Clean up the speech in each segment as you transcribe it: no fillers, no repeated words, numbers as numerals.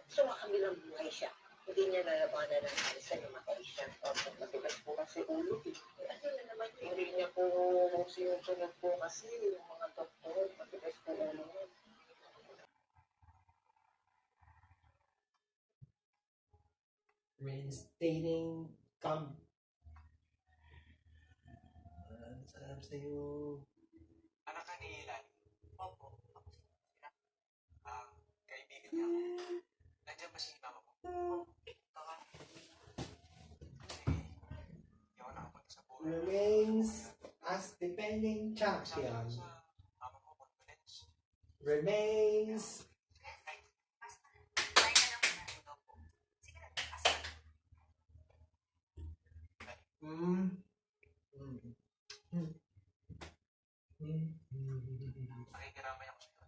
So, makabilang buhay siya. Hindi niya nalabanan ng kansa, namatay siya. Opo, matigas po kasi ulo. Ano na naman, hindi niya po sinusunod po kasi yung mga doktor, matigas po ulo niya. Reinstating salam sa'yo. Anak ka ni Ilan? Opo. Kaibigan niya ako. Nandiyan ba si mama mo? Baka. Hindi ako nakapunta sa buhay. Remains as defending champion. Sa mama mo, confidence. Remains Nakikiramay ako sa iyo.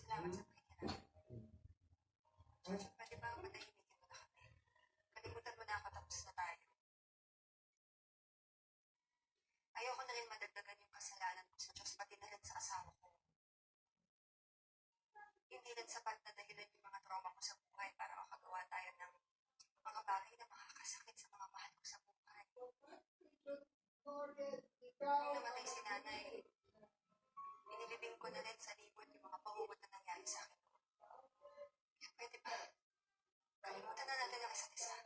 Salamat sa pakikiramay. George, pwede ba matahimikin mo na kami? Kalimutan mo na ako, tapos na tayo. Ayoko na rin madagdagan yung kasalanan ko sa Diyos, pati na rin sa asawa ko. Hindi rin sapat na dahilan yung mga trauma ko sa buhay para makagawa tayo ng mga bagay na makakasakit sa mga mahal ko sa buhay. Nung namatay si nanay, inilibing ko na rin sa libot yung mga pahugot na nangyari sa akin. Kaya pwede ba? Kalimutan na natin ang isa't isa.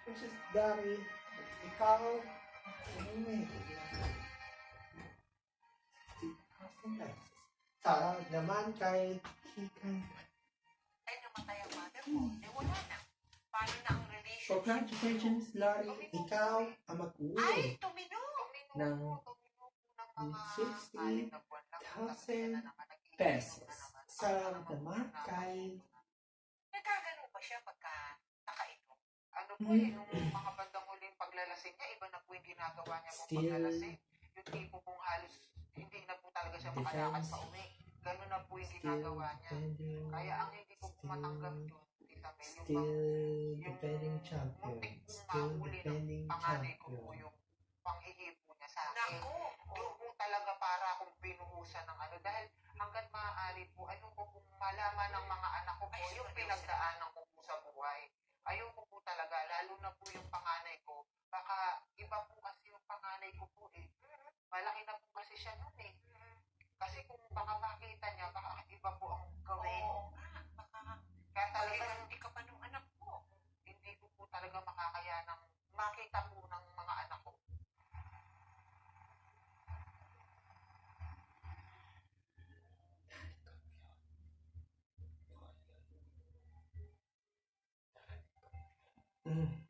Precious Dari, ikaw, sa naman kay Kikan. Ay, namatay ang mother mo. Wala na. Paano na ang relation? Congratulations, Lori, ikaw ang Ay, mag-uwi tumino. ng 60,000 pesos. Sa naman kay Nagkagano ba siya pagka nakainom? Ano po nung mga bandang huling paglalasing niya, iba na po yung ginagawa niya pong paglalasing. Yung tipo pong halos, hindi na po talaga siya makalakad pa uwi. Ganun na po yung ginagawa niya. Kaya ang hindi ko po matanggap yun, Tita Mel, still defending champion. muntik pong Still mahuli defending ng panganay ko po champion. yung panghihipo niya sa akin. Naku. Doon po talaga para akong binuhusan ng ano. Dahil hanggat maaari po, ayoko pong malaman ng mga anak ko po Ay, yung seryoso. pinagdaanan ko po sa buhay. Ayoko po talaga, lalo na po yung panganay ko. Baka iba po kasi yung panganay ko po eh. Malaki na po kasi siya nun eh. Kasi kung baka makita niya, baka iba po ang gawin. Oo nga. Baka Kaya talaga hindi ka pa nung anak mo. hindi ko po talaga makakaya ng makita po ng mga anak ko. Mm.